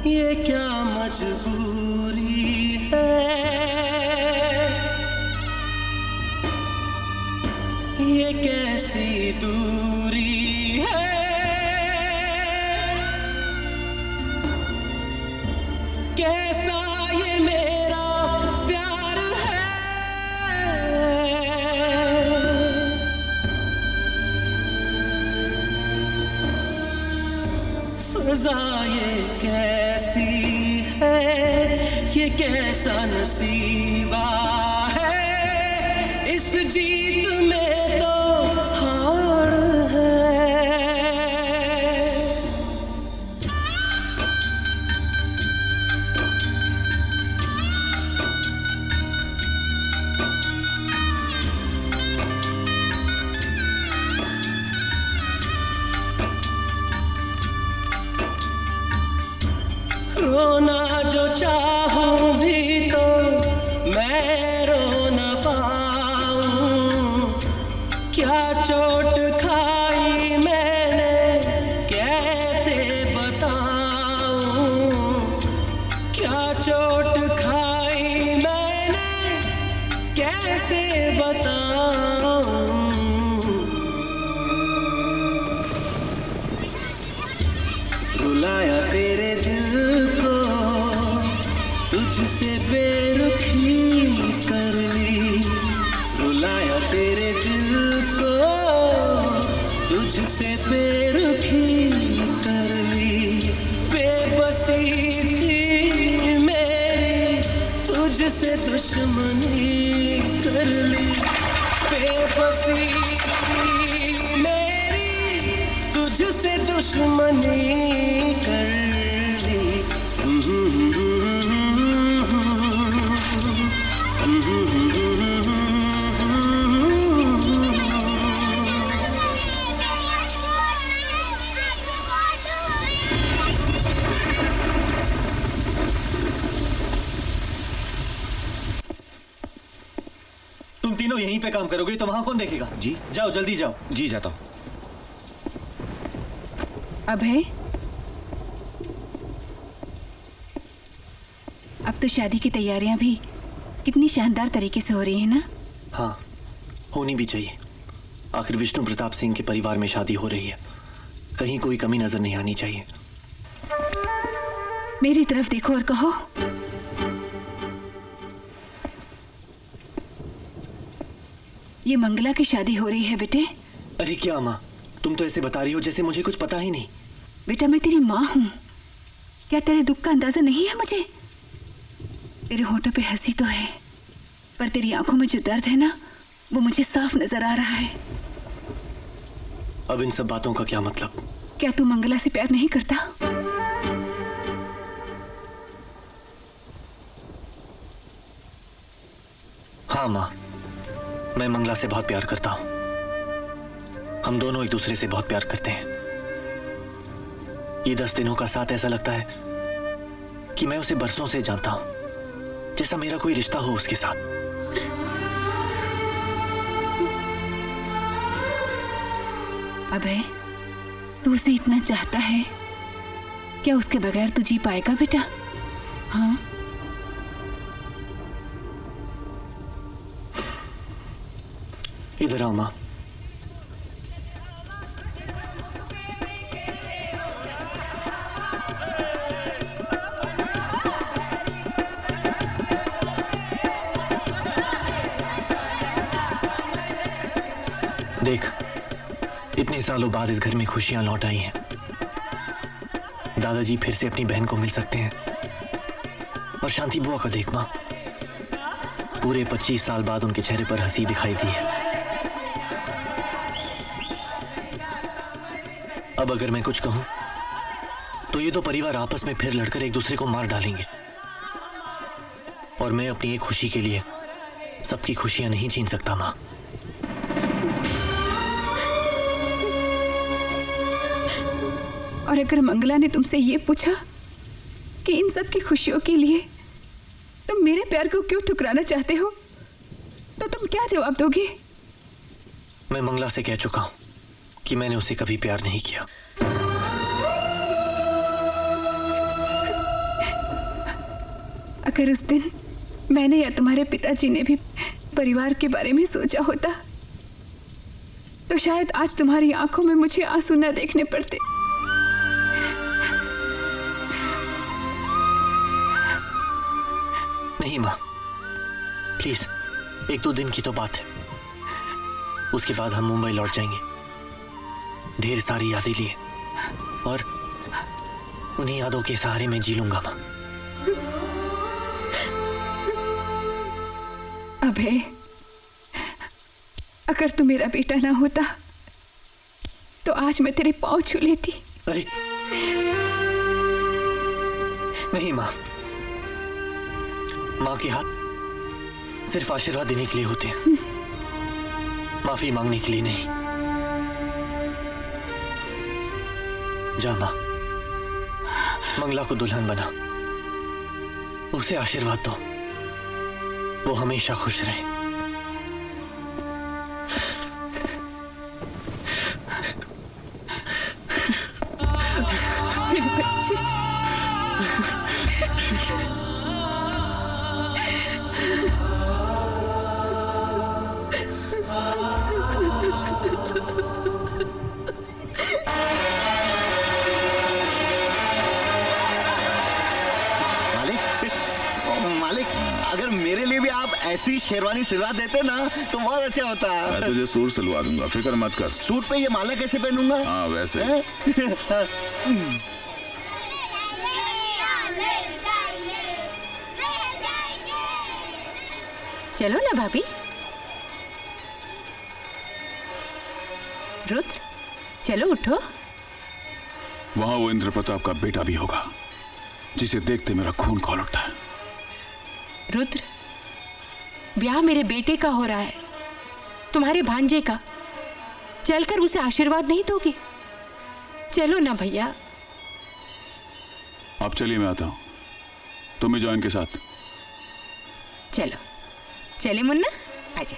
ये क्या मजबूरी है, ये कैसी दूरी है, कैसा ये मेरा प्यार है, सजा ये कैसी है, ये कैसा नसीबा है, इस जीत में तो हार है। रोना जो चाहूं भी तो मैं रो न पाऊं, क्या चोट खाई मैंने कैसे बताऊं, क्या चोट खाई मैंने कैसे बताऊं। रुलाया तेरे दिल को, तुझसे बेरुखी कर ली, रुलाया तेरे दिल को, तुझसे बेरुखी कर ली, बेबसी थी मेरी, तुझसे दुश्मनी कर ली, बेबसी थी मेरी, तुझसे दुश्मनी कर ली। तुम तीनों यहीं पे काम करोगे तो वहां कौन देखेगा? जी जाओ जल्दी जाओ। जी जाता हूँ। अभय, अब तो शादी की तैयारियां भी कितनी शानदार तरीके से हो रही है ना? हाँ, होनी भी चाहिए। आखिर विष्णु प्रताप सिंह के परिवार में शादी हो रही है, कहीं कोई कमी नजर नहीं आनी चाहिए। मेरी तरफ देखो और कहो, ये मंगला की शादी हो रही है बेटे। अरे क्या माँ, तुम तो ऐसे बता रही हो जैसे मुझे कुछ पता ही नहीं। बेटा मैं तेरी माँ हूं, क्या तेरे दुख का अंदाजा नहीं है मुझे? तेरे होठों पे हंसी तो है, पर तेरी आंखों में जो दर्द है ना, वो मुझे साफ नजर आ रहा है। अब इन सब बातों का क्या मतलब? क्या तू मंगला से प्यार नहीं करता? हाँ माँ, मैं मंगला से बहुत प्यार करता हूं। हम दोनों एक दूसरे से बहुत प्यार करते हैं। ये 10 दिनों का साथ ऐसा लगता है कि मैं उसे बरसों से जानता हूं, जैसा मेरा कोई रिश्ता हो उसके साथ। अबे, तू उसे इतना चाहता है, क्या उसके बगैर तू जी पाएगा बेटा? हाँ? इधर आओ माँ। देख, इतने सालों बाद इस घर में खुशियां लौट आई हैं। दादाजी फिर से अपनी बहन को मिल सकते हैं। और शांति बुआ का देख माँ, पूरे 25 साल बाद उनके चेहरे पर हंसी दिखाई दी है। अब अगर मैं कुछ कहूं तो ये दो परिवार आपस में फिर लड़कर एक दूसरे को मार डालेंगे। और मैं अपनी एक खुशी के लिए सबकी खुशियां नहीं छीन सकता माँ। और अगर मंगला ने तुमसे ये पूछा कि इन सब की खुशियों के लिए तुम मेरे प्यार को क्यों ठुकराना चाहते हो, तो तुम क्या जवाब दोगे? मैं मंगला से कह चुका हूं कि मैंने उसे कभी प्यार नहीं किया। अगर उस दिन मैंने या तुम्हारे पिताजी ने भी परिवार के बारे में सोचा होता तो शायद आज तुम्हारी आंखों में मुझे आंसू न देखने पड़ते। नहीं माँ, प्लीज, 1-2 दिन की तो बात है। उसके बाद हम मुंबई लौट जाएंगे, ढेर सारी यादें लिए, और उन्हीं यादों के सहारे में जी लूंगा माँ। अभय, अगर तू मेरा बेटा ना होता तो आज मैं तेरे पाँव छू लेती। अरे नहीं माँ, माँ के हाथ सिर्फ आशीर्वाद देने के लिए होते हैं, माफी मांगने के लिए नहीं। जा माँ, मंगला को दुल्हन बना, उसे आशीर्वाद दो, वो हमेशा खुश रहे। मेरे बच्चे, मालिक, अगर मेरे लिए भी आप ऐसी शेरवानी सिलवा देते ना तो बहुत अच्छा होता। मैं तुझे सूट सिलवा दूंगा, फिक्र मत कर। सूट पे ये माला कैसे पहनूंगा? हाँ वैसे। चलो ना भाभी। रुद्र, चलो उठो। वहां वो इंद्र प्रताप का बेटा भी होगा जिसे देखते मेरा खून खौल उठता है। रुद्र, ब्याह मेरे बेटे का हो रहा है, तुम्हारे भांजे का। चलकर उसे आशीर्वाद नहीं दोगे? चलो ना भैया। आप चलिए, मैं आता हूं, तुम भी जाओ इनके साथ। चलो चले मुन्ना, आजा।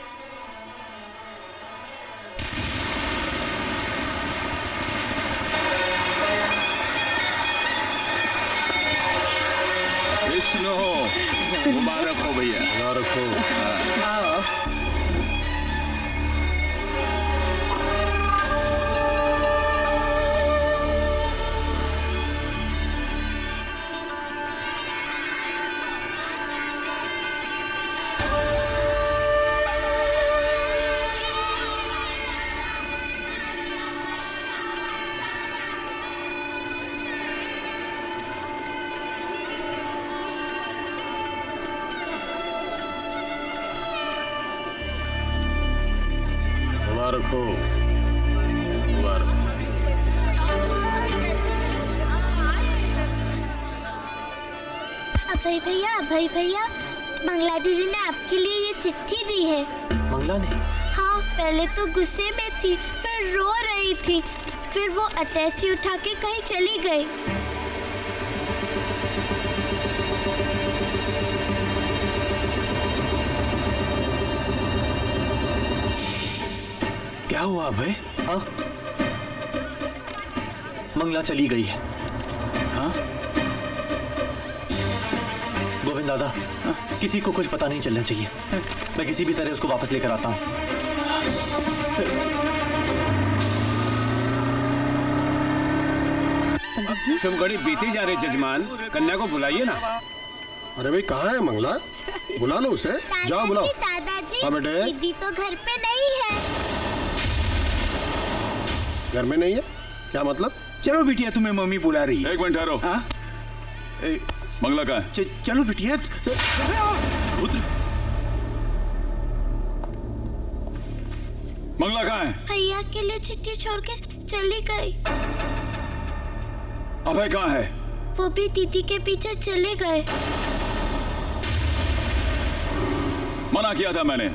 विष्णु मुबारक हो भैया। मुबारक हो। मुबारक हो, मुबारक। अभय भैया, मंगला दीदी ने आपके लिए ये चिट्ठी दी है। मंगला ने? हाँ, पहले तो गुस्से में थी, फिर रो रही थी, फिर वो अटैची उठा के कहीं चली गई। क्या हुआ अभय? हाँ, मंगला चली गई है। हाँ? गोविंद दादा, हाँ? किसी को कुछ पता नहीं चलना चाहिए। मैं किसी भी तरह उसको वापस लेकर आता हूँ। शुभ घड़ी बीती जा रही जजमान, कन्या को बुलाइए ना। अरे भाई कहाँ है मंगला? बुला लो उसे, जाओ बुलाओ। दादाजी, हाँ बेटे। दीदी तो घर पे नहीं है। घर में नहीं है? क्या मतलब? चलो बिटिया, तुम्हें मम्मी बुला रही है। एक मिनट ठहरो। हाँ? मंगला कहाँ है? चलो बिटिया। रुद्र, मंगला कहाँ है? भैया के लिए चिट्ठी छोड़ के चली गई। अभय कहाँ है? वो भी दीदी के पीछे चले गए। मना किया था मैंने,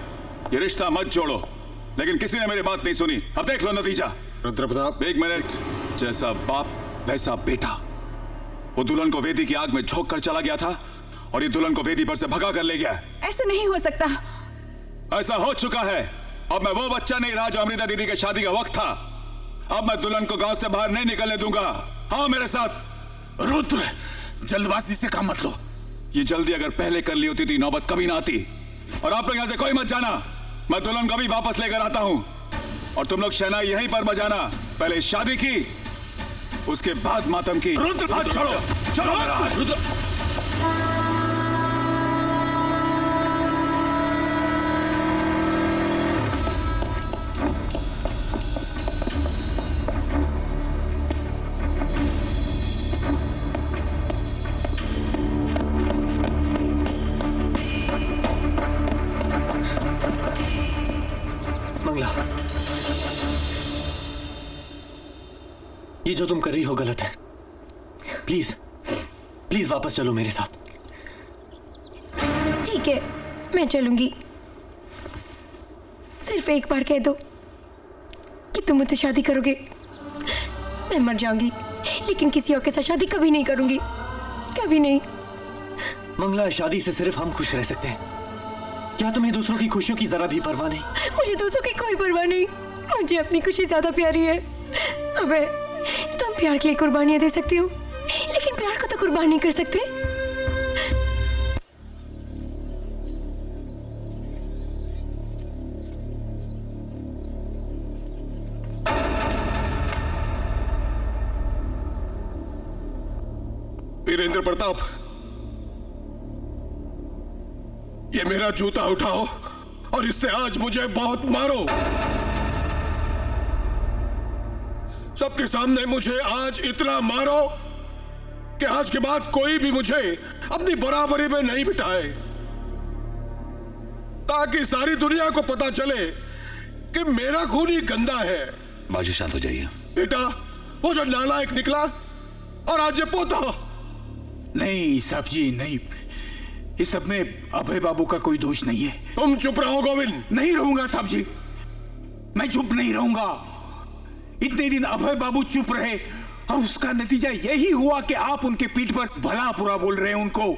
ये रिश्ता मत जोड़ो, लेकिन किसी ने मेरी बात नहीं सुनी। अब देख लो नतीजा। रुद्र प्रताप, एक मिनट। जैसा बाप वैसा बेटा। वो दुल्हन को वेदी की आग में झोंक कर चला गया था और ये दुल्हन को वेदी पर से भगा कर ले गया। ऐसा नहीं हो सकता। ऐसा हो चुका है। अब मैं वो बच्चा नहीं रहा जो अमृता दीदी के शादी का वक्त था। अब मैं दुल्हन को गांव से बाहर नहीं निकलने दूंगा। हाँ मेरे साथ। रुद्र, जल्दबाजी से काम मत लो। ये जल्दी अगर पहले कर ली होती तो नौबत कभी ना आती। और आप लोग यहां से कोई मत जाना, मैं दुल्हन को भी वापस लेकर आता हूं। और तुम लोग शहनाई यहीं पर बजाना। पहले शादी की, उसके बाद मातम की। हाथ छोड़ो, चलो मेरा हाथ। मंगला, ये जो तुम कर रही हो गलत है। प्लीज प्लीज वापस चलो मेरे साथ। ठीक है, मैं चलूंगी। सिर्फ एक बार कह दो कि तुम मुझसे शादी करोगे। मैं मर जाऊंगी, लेकिन किसी और के साथ शादी कभी नहीं करूंगी, कभी नहीं। मंगला, शादी से सिर्फ हम खुश रह सकते हैं। क्या तुम्हें दूसरों की खुशियों की जरा भी परवाह नहीं? मुझे दूसरों की कोई परवाह नहीं, मुझे अपनी खुशी ज्यादा प्यारी है। अबे, तुम प्यार के लिए कुर्बानियां दे सकते हो, लेकिन प्यार को तो कुर्बान नहीं कर सकते। वीरेंद्र प्रताप, ये मेरा जूता उठाओ और इससे आज मुझे बहुत मारो। सबके सामने मुझे आज इतना मारो कि आज के बाद कोई भी मुझे अपनी बराबरी में नहीं बिठाए, ताकि सारी दुनिया को पता चले कि मेरा खून ही गंदा है। बाजू शांत हो जाइए। बेटा, वो जो नालायक निकला और आज ये पोता। नहीं साहब जी, नहीं, इस सब में अभय बाबू का कोई दोष नहीं है। तुम चुप रहो गोविंद। नहीं रहूंगा साहब जी, मैं चुप नहीं रहूंगा। इतने दिन अभय बाबू चुप रहे और उसका नतीजा यही हुआ कि आप उनके पीठ पर भला बुरा बोल रहे हैं उनको।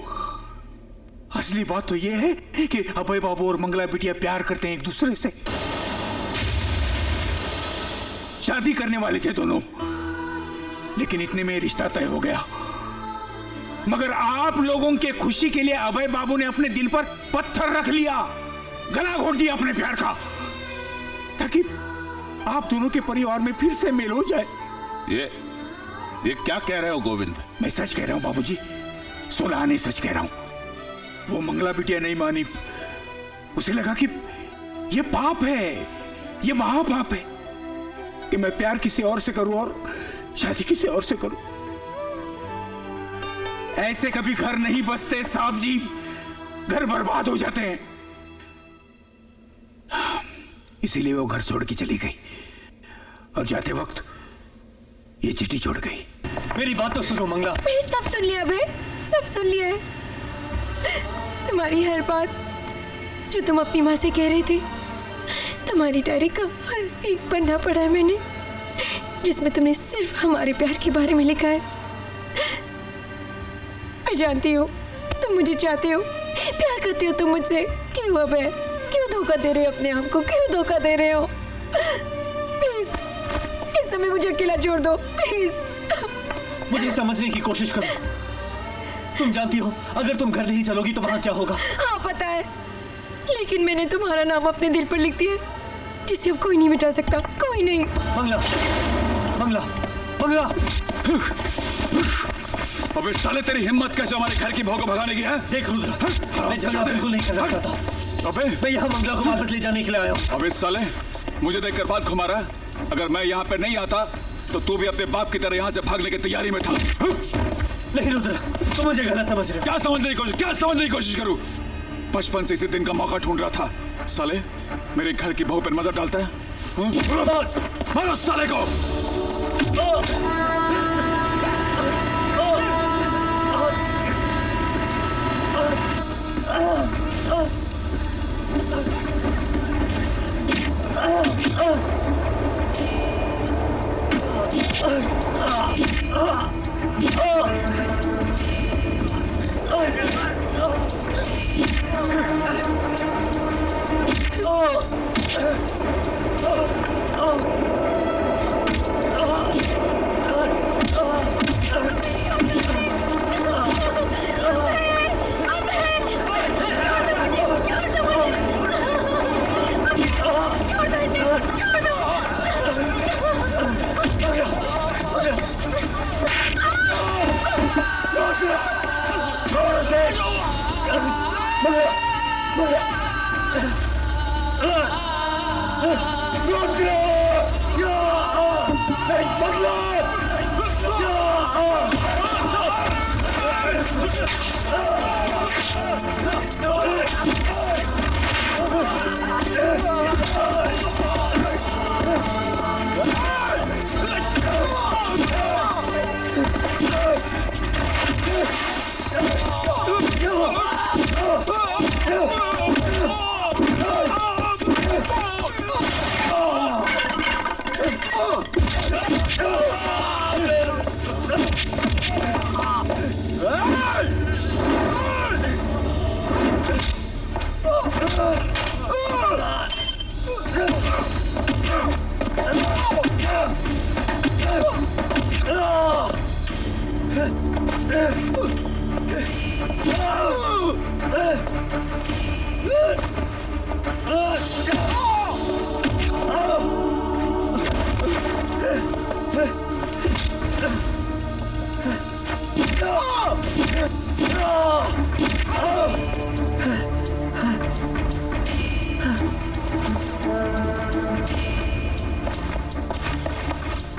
असली बात तो यह है कि अभय बाबू और मंगला बिटिया प्यार करते हैं एक दूसरे से, शादी करने वाले थे दोनों, लेकिन इतने में रिश्ता तय हो गया। मगर आप लोगों के खुशी के लिए अभय बाबू ने अपने दिल पर पत्थर रख लिया, गला घोट दिया अपने प्यार का, ताकि आप दोनों के परिवार में फिर से मेल हो जाए। ये क्या कह रहे हो गोविंद? मैं सच कह रहा हूं बाबूजी, सुलहाने सच कह रहा हूं। वो मंगला बिटिया नहीं मानी, उसे लगा कि ये पाप है, ये महापाप है कि मैं प्यार किसी और से करूं और शादी किसी और से करूं। ऐसे कभी घर नहीं बसते साहब जी, घर बर्बाद हो जाते हैं। इसीलिए वो घर छोड़ के चली गई और जाते वक्त ये चिट्ठी छोड़ गई। मेरी बात तो सुनो मंगला। मैंने सब सुन लिया बे, सब सुन लिया है। तुम्हारी हर बात जो तुम अपनी माँ से कह रहे थे, तुम्हारी डायरी का हर एक पन्ना पढ़ा है मैंने, जिसमें तुमने सिर्फ हमारे प्यार के बारे में लिखा है। मैं जानती हूँ तुम मुझे चाहते हो, प्यार करते हो तुम मुझसे। क्यों अबे, क्यों धोखा दे रहे हो अपने आप को, क्यों धोखा दे रहे हो? प्लीज इस समय मुझे अकेला छोड़ दो, प्लीज। मुझे समझने की कोशिश करो। तुम जानती हो अगर तुम घर नहीं चलोगी तो वहां क्या होगा? हाँ पता है, लेकिन मैंने तुम्हारा नाम अपने दिल पर लिख दिया, जिसे अब कोई नहीं मिटा सकता, कोई नहीं। मंगला, मंगला, मंगला। अबे साले, तेरी हिम्मत कैसे हमारे घर की बहू को भगाने की है? देख रुद्र, मैं झगड़ा बिल्कुल नहीं कर रहा था। अबे मैं यहाँ मंगला को वापस ले जाने के लिए आया हूँ। अबे साले, मुझे देखकर बात घुमा रहा है। अगर मैं यहाँ पे नहीं आता तो तू भी अपने बाप की तरह यहाँ से भागने की तैयारी में था। नहीं रुद्र, तुम मुझे गलत समझ रहे हो। क्या समझने की कोशिश करूँ? बचपन से इसी दिन का मौका ढूंढ रहा था। साले, मेरे घर की बहू पर नजर डालता है। मारो साले को।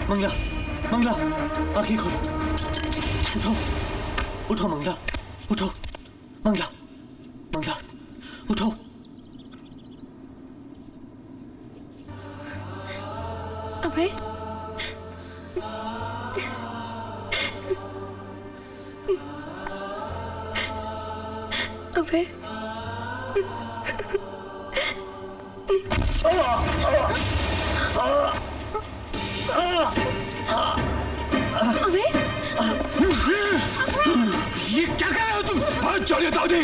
मंगला, मंगला, आंखें खोलो। उठो, उठो मंगला, उठो, मंगला, मंगला, उठो। अभय, अभय, अबे ये क्या कर रहे हो तुम? हाथ छोड़िए दादी।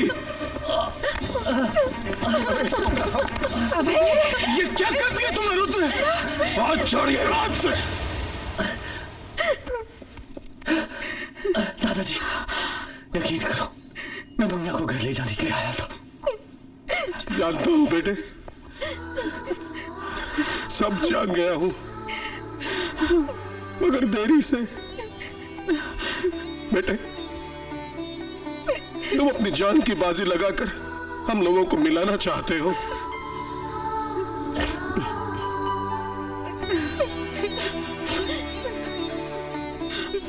अबे ये क्या कर दिया तुमने रुद्र? हाथ छोड़िए, हाथ। दादाजी, यकीन करो, मैं मंगला को घर ले जाने के लिए आया था। जानता हूँ बेटे, सब जान गया हूँ, मगर देरी से। बेटे, तुम अपनी जान की बाजी लगाकर हम लोगों को मिलाना चाहते हो।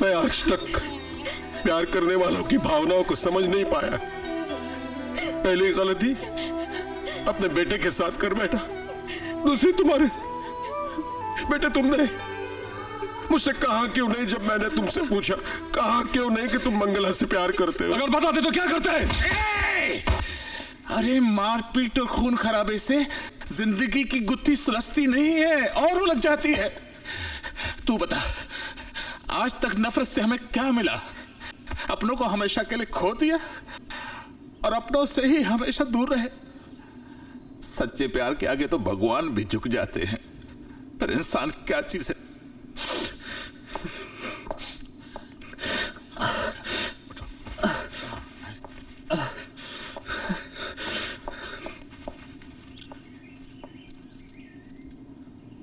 मैं आज तक प्यार करने वालों की भावनाओं को समझ नहीं पाया। पहली गलती अपने बेटे के साथ कर बैठा, दूसरी तुम्हारे। बेटे, तुमने मुझसे कहा क्यों नहीं जब मैंने तुमसे पूछा? कहा क्यों नहीं कि तुम मंगला से प्यार करते हो? अगर बताते तो क्या करते हैं? अरे मारपीट और खून खराबे से जिंदगी की गुत्थी सुलझती नहीं है और उलझ जाती है। तू बता, आज तक नफरत से हमें क्या मिला? अपनों को हमेशा के लिए खो दिया और अपनों से ही हमेशा दूर रहे। सच्चे प्यार के आगे तो भगवान भी झुक जाते हैं, पर इंसान क्या चीज है?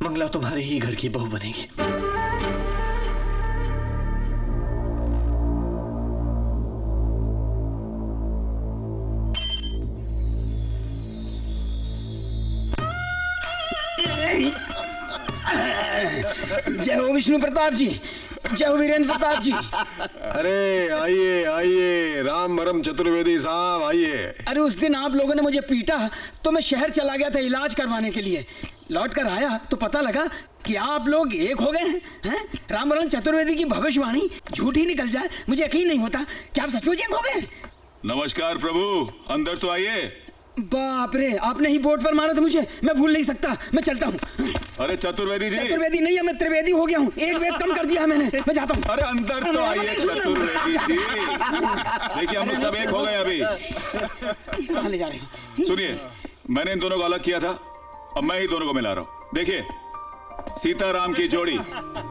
मंगला तुम्हारे ही घर की बहू बनेगी। जय हो विष्णु प्रताप जी, जय हो वीरेंद्र प्रताप जी। अरे आइए आइए, राम भरम चतुर्वेदी साहब आइए। अरे उस दिन आप लोगों ने मुझे पीटा तो मैं शहर चला गया था इलाज करवाने के लिए। लौट कर आया तो पता लगा कि आप लोग एक हो गए हैं। रामवरण चतुर्वेदी की भविष्यवाणी झूठ ही निकल जाए, मुझे यकीन नहीं होता कि आप सचमुच एक हो गए। नमस्कार प्रभु, अंदर तो आइए। बाप रे, आपने ही बोर्ड पर मारा था मुझे, मैं भूल नहीं सकता। मैं चलता हूँ। अरे चतुर्वेदी जी। चतुर्वेदी नहीं है, मैं त्रिवेदी हो गया हूँ। एक वेद कम कर दिया मैंने। मैं जाता हूँ। अरे अंदर तो आइए चतुर्वेदी जी। देखिए हम लोग सब एक हो गए अभी। कहाँ ले जा रहे हैं? सुनिए, मैंने इन दोनों को अलग किया था, अब मैं ही दोनों को मिला रहा हूँ। देखिए, सीताराम की जोड़ी